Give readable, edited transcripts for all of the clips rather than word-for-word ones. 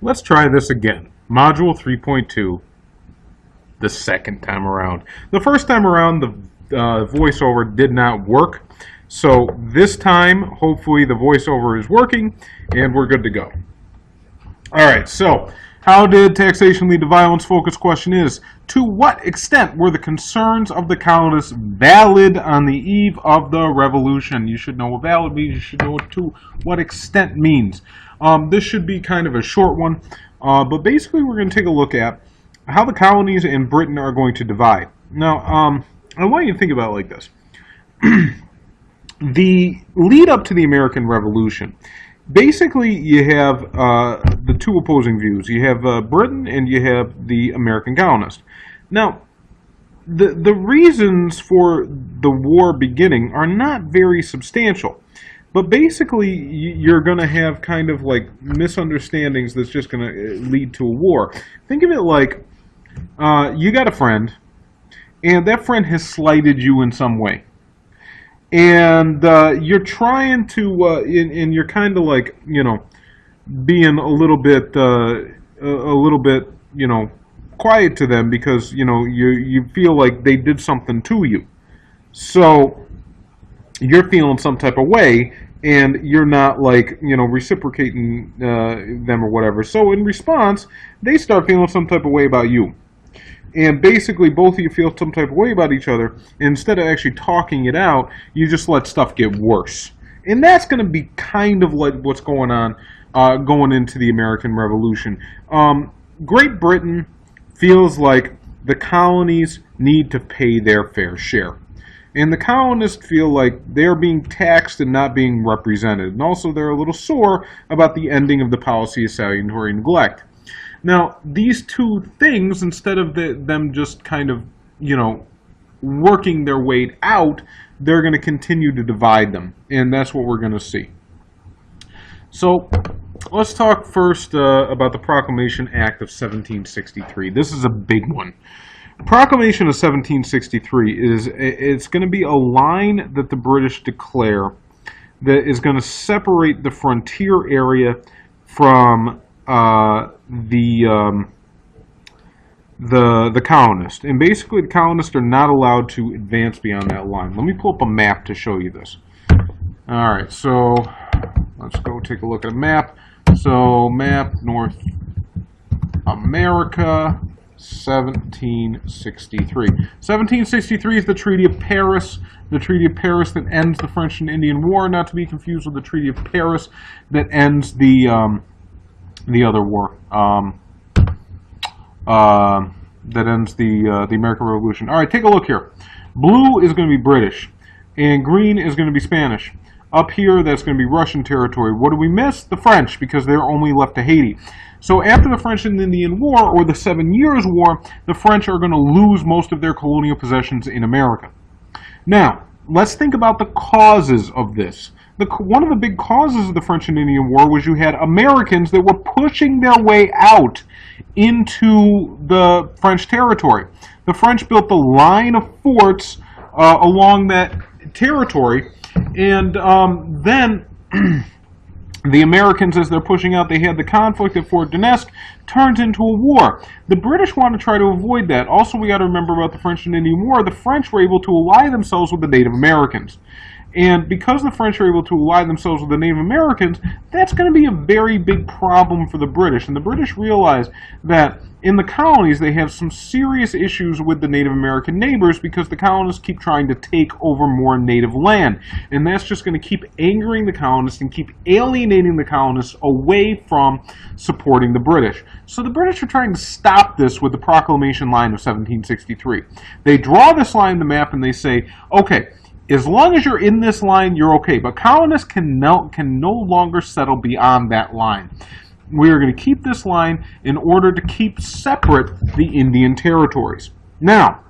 Let's try this again. Module 3.2, the second time around. The first time around, the voiceover did not work. So this time, hopefully the voiceover is working and we're good to go. Alright, so how did taxation lead to violence? Focus question is, to what extent were the concerns of the colonists valid on the eve of the revolution? You should know what valid means. You should know what to what extent means. This should be kind of a short one, but basically we're going to take a look at how the colonies and Britain are going to divide. Now, I want you to think about it like this. The lead up to the American Revolution, basically you have the two opposing views. You have Britain and you have the American colonists. Now, the reasons for the war beginning are not very substantial. But basically, you're going to have kind of like misunderstandings that's just going to lead to a war. Think of it like you got a friend, and that friend has slighted you in some way. And you're trying to, and you're kind of like, you know, being a little bit, you know, quiet to them because, you know, you feel like they did something to you. So you're feeling some type of way, and you're not like, you know, reciprocating them or whatever. So in response, they start feeling some type of way about you. And basically, both of you feel some type of way about each other. And instead of actually talking it out, you just let stuff get worse. And that's going to be kind of like what's going on going into the American Revolution. Great Britain feels like the colonies need to pay their fair share. And the colonists feel like they're being taxed and not being represented. And also they're a little sore about the ending of the policy of salutary neglect. Now, these two things, instead of them just kind of, you know, working their way out, they're going to continue to divide them. And that's what we're going to see. So, let's talk first about the Proclamation Act of 1763. This is a big one. Proclamation of 1763 it's going to be a line that the British declare that is going to separate the frontier area from the colonists. And basically the colonists are not allowed to advance beyond that line. Let me pull up a map to show you this. Alright, so let's go take a look at a map. So map North America, 1763. 1763 is the Treaty of Paris. The Treaty of Paris that ends the French and Indian War, not to be confused with the Treaty of Paris that ends the other war. That ends the American Revolution. All right, take a look here. Blue is going to be British, and green is going to be Spanish. Up here, that's going to be Russian territory. What do we miss? The French, because they're only left to Haiti. So after the French and Indian War, or the 7 Years' War, the French are going to lose most of their colonial possessions in America. Now, let's think about the causes of this. One of the big causes of the French and Indian War was you had Americans that were pushing their way out into the French territory. The French built a line of forts along that territory, and then the Americans, as they're pushing out, they had the conflict at Fort Donetsk, turns into a war. The British want to try to avoid that. Also, we got to remember about the French and Indian War, the French were able to ally themselves with the Native Americans. And because the French are able to ally themselves with the Native Americans, that's going to be a very big problem for the British. And the British realize that in the colonies, they have some serious issues with the Native American neighbors because the colonists keep trying to take over more native land. And that's just going to keep angering the colonists and keep alienating the colonists away from supporting the British. So the British are trying to stop this with the Proclamation line of 1763. They draw this line on the map and they say, okay, as long as you're in this line, you're okay. But colonists can no longer settle beyond that line. We are going to keep this line in order to keep separate the Indian territories. Now,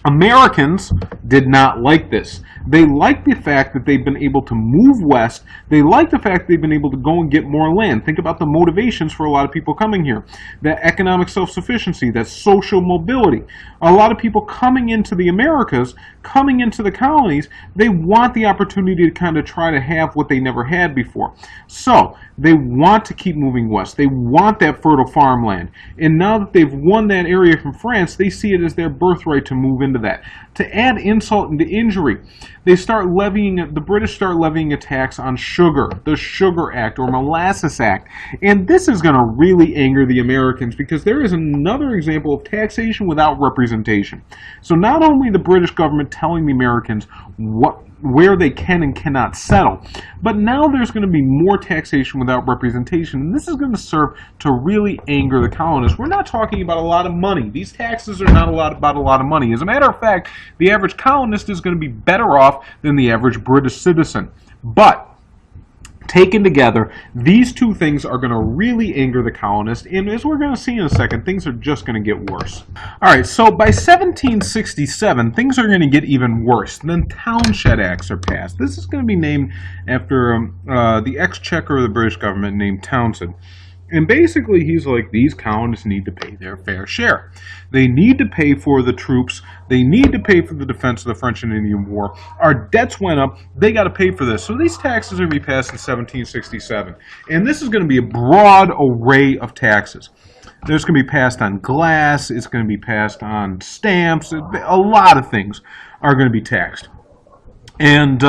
Americans did not like this. They liked the fact that they've been able to move west. They liked the fact that they've been able to go and get more land. Think about the motivations for a lot of people coming here. That economic self-sufficiency, that social mobility. A lot of people coming into the Americas, coming into the colonies, they want the opportunity to kind of try to have what they never had before. So, they want to keep moving west. They want that fertile farmland. And now that they've won that area from France, they see it as their birthright to move into that. To add insult into injury, the British start levying a tax on sugar, the Sugar Act or Molasses Act. And this is going to really anger the Americans because there is another example of taxation without representation. So not only the British government telling the Americans where they can and cannot settle, but now there's going to be more taxation without representation, and this is going to serve to really anger the colonists. We're not talking about a lot of money. These taxes are not about a lot of money. As a matter of fact, the average colonist is going to be better off than the average British citizen. But taken together, these two things are going to really anger the colonists, and as we're going to see in a second, things are just going to get worse. Alright, so by 1767, things are going to get even worse. And then Townshend Acts are passed. This is going to be named after the exchequer of the British government named Townshend. And basically, he's like, these colonists need to pay their fair share. They need to pay for the troops. They need to pay for the defense of the French and Indian War. Our debts went up. They got to pay for this. So these taxes are going to be passed in 1767. And this is going to be a broad array of taxes. There's going to be passed on glass. It's going to be passed on stamps. A lot of things are going to be taxed. And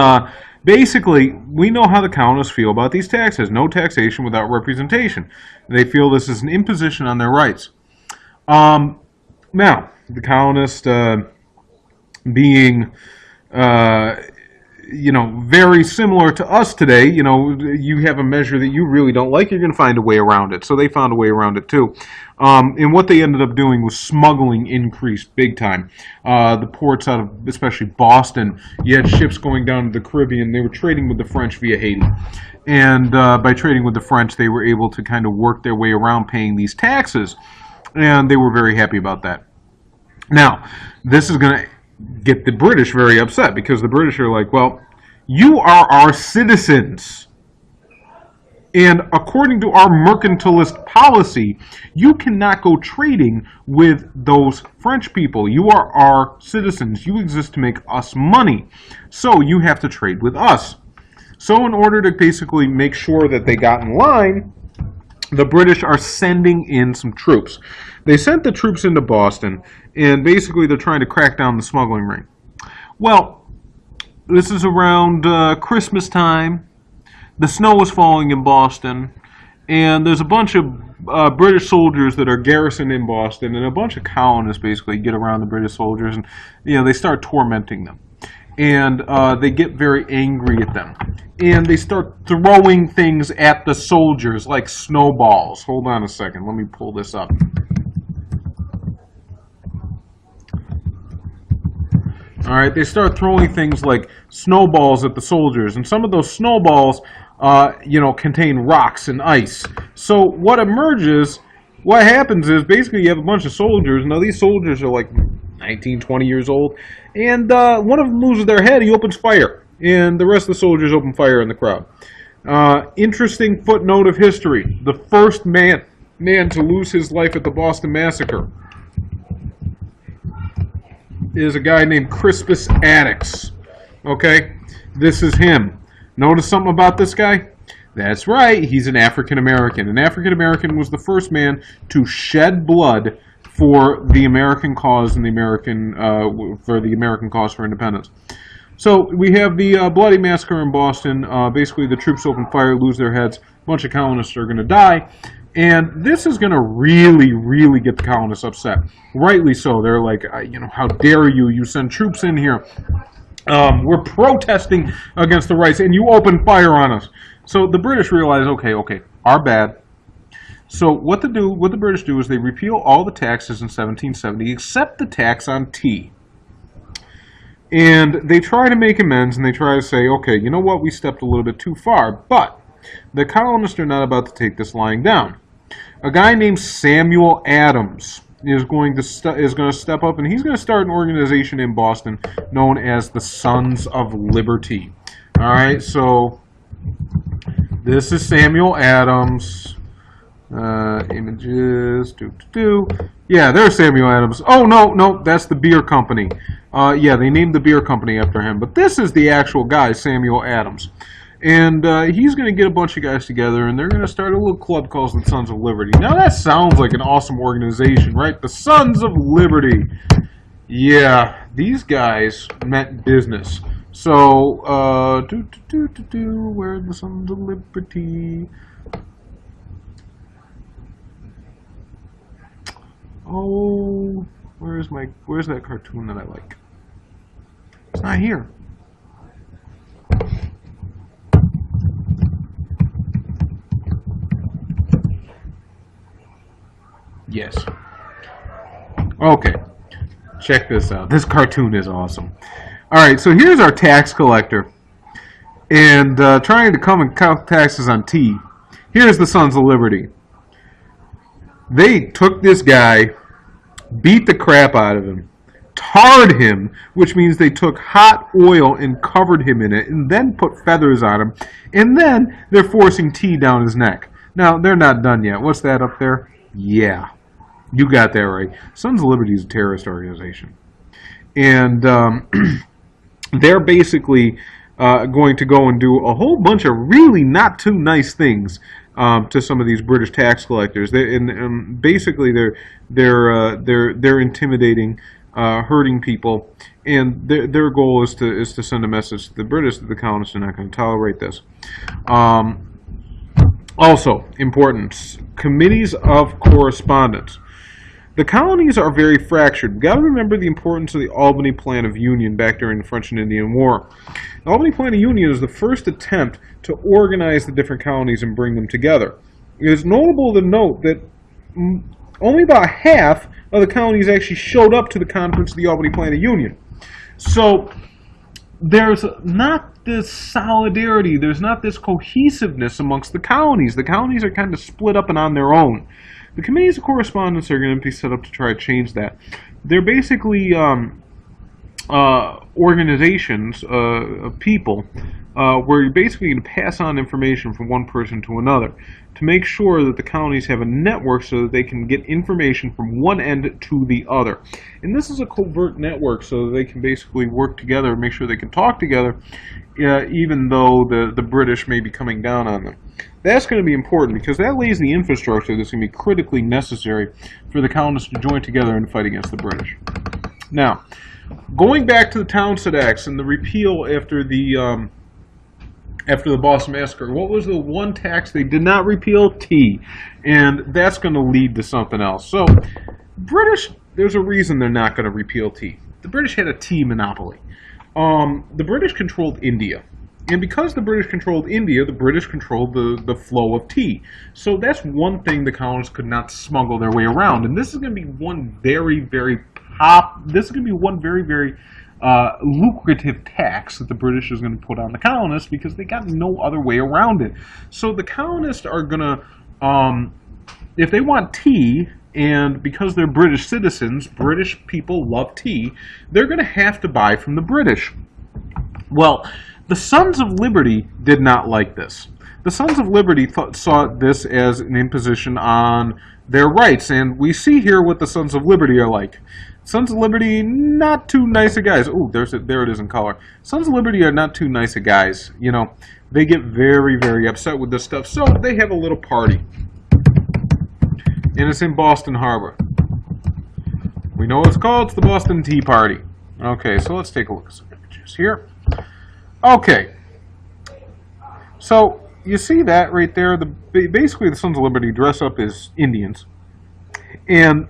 basically, we know how the colonists feel about these taxes. No taxation without representation. They feel this is an imposition on their rights. Now, the colonists being, very similar to us today, you have a measure that you really don't like, you're going to find a way around it. So they found a way around it too. And what they ended up doing was smuggling increased big time. The ports out of, especially Boston, you had ships going down to the Caribbean. They were trading with the French via Haiti. And by trading with the French, they were able to kind of work their way around paying these taxes. And they were very happy about that. Now, this is going to get the British very upset because the British are like, well, you are our citizens. And according to our mercantilist policy, you cannot go trading with those French people. You are our citizens. You exist to make us money. So you have to trade with us. So in order to basically make sure that they got in line, the British are sending in some troops. They sent the troops into Boston, and basically they're trying to crack down the smuggling ring. Well, this is around Christmas time. The snow is falling in Boston, and there's a bunch of British soldiers that are garrisoned in Boston, and a bunch of colonists basically get around the British soldiers, and they start tormenting them. And they get very angry at them. And they start throwing things at the soldiers like snowballs. Hold on a second. Let me pull this up. Alright, they start throwing things like snowballs at the soldiers. And some of those snowballs, contain rocks and ice. So what happens is basically you have a bunch of soldiers. Now these soldiers are like 19, 20 years old. And one of them loses their head. He opens fire. And the rest of the soldiers open fire in the crowd. Interesting footnote of history. The first man to lose his life at the Boston Massacre is a guy named Crispus Attucks. Okay? This is him. Notice something about this guy? That's right. He's an African American. An African American was the first man to shed blood for the American cause and for the American cause for independence. So we have the bloody massacre in Boston. Basically, the troops open fire, lose their heads. A bunch of colonists are going to die. And this is going to really, really get the colonists upset. Rightly so. They're like, how dare you? You send troops in here. We're protesting against the rights, and you open fire on us. So the British realize, okay, our bad. So what the British do is they repeal all the taxes in 1770 except the tax on tea. And they try to make amends, and they try to say, okay, you know what, we stepped a little bit too far. But the colonists are not about to take this lying down. A guy named Samuel Adams is going to step up, and he's going to start an organization in Boston known as the Sons of Liberty. All right, so this is Samuel Adams. Images. Yeah, there's Samuel Adams. Oh no, that's the beer company. Yeah, they named the beer company after him, but this is the actual guy, Samuel Adams. And he's going to get a bunch of guys together, and they're going to start a little club called the Sons of Liberty. Now that sounds like an awesome organization, right? The Sons of Liberty. Yeah, these guys meant business. So, where are the Sons of Liberty? Oh, where's that cartoon that I like? It's not here. Yes. Okay. Check this out. This cartoon is awesome. Alright, so here's our tax collector. And trying to come and count taxes on tea. Here's the Sons of Liberty. They took this guy, beat the crap out of him, tarred him, which means they took hot oil and covered him in it, and then put feathers on him, and then they're forcing tea down his neck. Now, they're not done yet. What's that up there? Yeah. You got that right. Sons of Liberty is a terrorist organization. And they're basically going to go and do a whole bunch of really not too nice things to some of these British tax collectors. Basically, they're intimidating, hurting people, and their goal is to send a message to the British that the colonists are not going to tolerate this. Also, important, committees of correspondence. The colonies are very fractured. We've got to remember the importance of the Albany Plan of Union back during the French and Indian War. The Albany Plan of Union is the first attempt to organize the different colonies and bring them together. It is notable to note that only about half of the colonies actually showed up to the conference of the Albany Plan of Union. So there's not this solidarity, there's not this cohesiveness amongst the colonies. The colonies are kind of split up and on their own. The committees of correspondence are going to be set up to try to change that. They're basically organizations of people where you're basically going to pass on information from one person to another to make sure that the colonies have a network so that they can get information from one end to the other. And this is a covert network so that they can basically work together and make sure they can talk together even though the British may be coming down on them. That's going to be important because that lays the infrastructure that's going to be critically necessary for the colonists to join together and fight against the British. Now, going back to the Townshend Acts and the repeal after the Boston Massacre, what was the one tax they did not repeal? Tea. And that's going to lead to something else. So, British, there's a reason they're not going to repeal tea. The British had a tea monopoly. The British controlled India. And because the British controlled India, the British controlled the flow of tea. So that's one thing the colonists could not smuggle their way around. And this is going to be one very, very lucrative tax that the British is going to put on the colonists because they got no other way around it. So the colonists are going to, if they want tea, and because they're British citizens, British people love tea, they're going to have to buy from the British. Well, the Sons of Liberty did not like this. The Sons of Liberty saw this as an imposition on their rights, and we see here what the Sons of Liberty are like. Sons of Liberty, not too nice of guys. Oh, there it is in color. Sons of Liberty are not too nice of guys. You know, they get very, very upset with this stuff, so they have a little party. And it's in Boston Harbor. We know what it's called. It's the Boston Tea Party. Okay, so let's take a look at some images here. Okay, so you see that right there. Basically, the Sons of Liberty dress up as Indians, and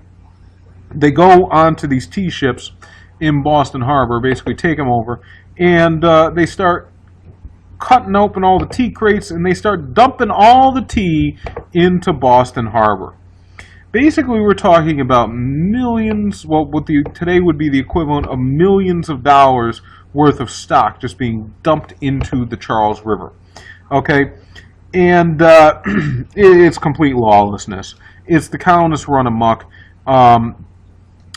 they go onto these tea ships in Boston Harbor, basically take them over, and they start cutting open all the tea crates, and they start dumping all the tea into Boston Harbor. Basically, we're talking about millions, well, what today would be the equivalent of millions of dollars worth of stock just being dumped into the Charles River. Okay? And it's complete lawlessness. It's the colonists run amok.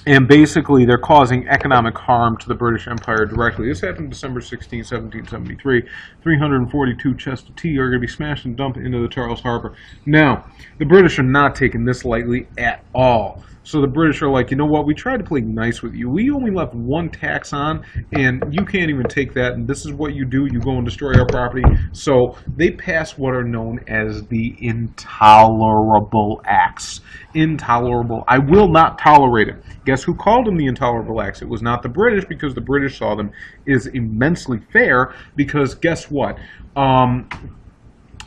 And basically, they're causing economic harm to the British Empire directly. This happened December 16, 1773. 342 chests of tea are going to be smashed and dumped into the Charles Harbor. Now, the British are not taking this lightly at all. So the British are like, you know what, we tried to play nice with you. We only left one tax on, and you can't even take that, and this is what you do. You go and destroy our property. So they pass what are known as the Intolerable Acts. Intolerable. I will not tolerate it. Guess who called them the Intolerable Acts? It was not the British, because the British saw them as immensely fair, because guess what?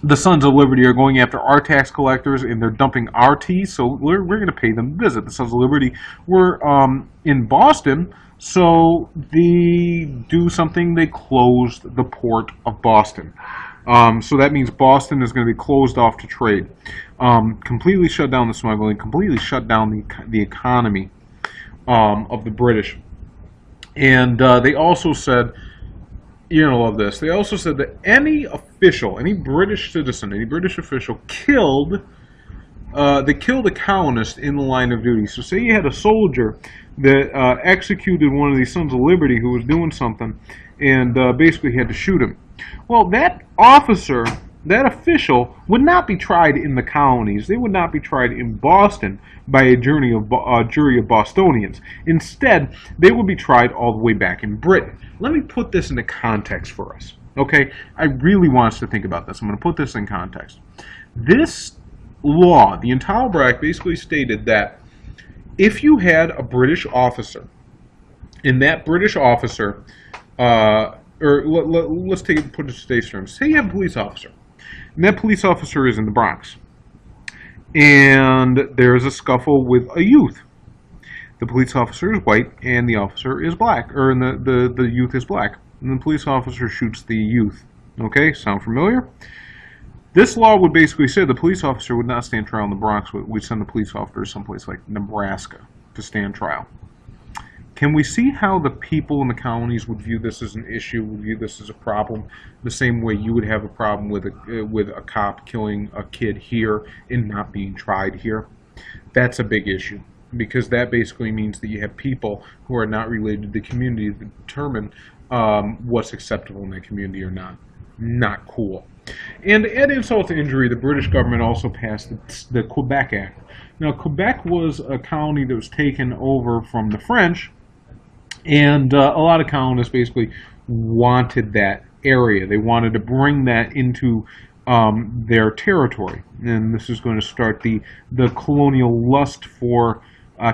The Sons of Liberty are going after our tax collectors, and they're dumping our tea, so we're going to pay them a visit. The Sons of Liberty were in Boston, so they do something. They closed the port of Boston. So that means Boston is going to be closed off to trade. Completely shut down the smuggling, completely shut down the economy of the British. And they also said, you're going to love this, they also said that any official, any British citizen, any British official they killed a colonist in the line of duty. So say you had a soldier that executed one of these Sons of Liberty who was doing something, and basically had to shoot him. Well, that officer, that official, would not be tried in the colonies. They would not be tried in Boston by a jury of Bostonians. Instead, they would be tried all the way back in Britain. Let me put this into context for us. Okay? I really want us to think about this. I'm going to put this in context. This law, the Intolerable Act, basically stated that if you had a British officer, and that British officer, let's put it in today's terms. Say you have a police officer, and that police officer is in the Bronx, and there's a scuffle with a youth. The police officer is white, and the officer is black, or the youth is black, and the police officer shoots the youth. Okay, sound familiar? This law would basically say the police officer would not stand trial in the Bronx. We'd send the police officer someplace like Nebraska to stand trial. Can we see how the people in the colonies would view this as an issue, would view this as a problem, the same way you would have a problem with a cop killing a kid here and not being tried here? That's a big issue, because that basically means that you have people who are not related to the community to determine what's acceptable in that community or not. Not cool. And add insult to injury, the British government also passed the Quebec Act. Now, Quebec was a colony that was taken over from the French, and a lot of colonists basically wanted that area. They wanted to bring that into their territory. And this is going to start the colonial lust for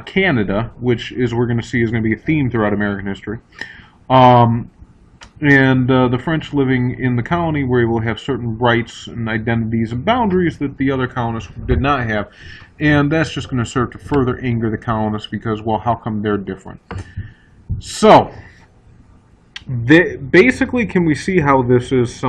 Canada, which is we're going to see is going to be a theme throughout American history. And the French living in the colony were able to have certain rights and identities and boundaries that the other colonists did not have. And that's just going to serve to further anger the colonists because, well, how come they're different? So, basically, can we see how this is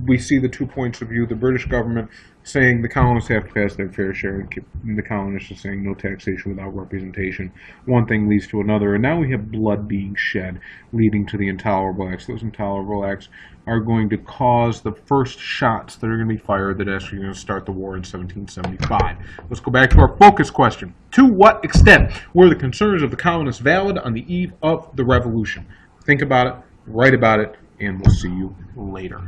we see the 2 points of view. The British government saying the colonists have to pass their fair share, and the colonists are saying no taxation without representation. One thing leads to another, and now we have blood being shed, leading to the Intolerable Acts. Those Intolerable Acts are going to cause the first shots that are going to be fired that actually are going to start the war in 1775. Let's go back to our focus question. To what extent were the concerns of the colonists valid on the eve of the Revolution? Think about it, write about it, and we'll see you later.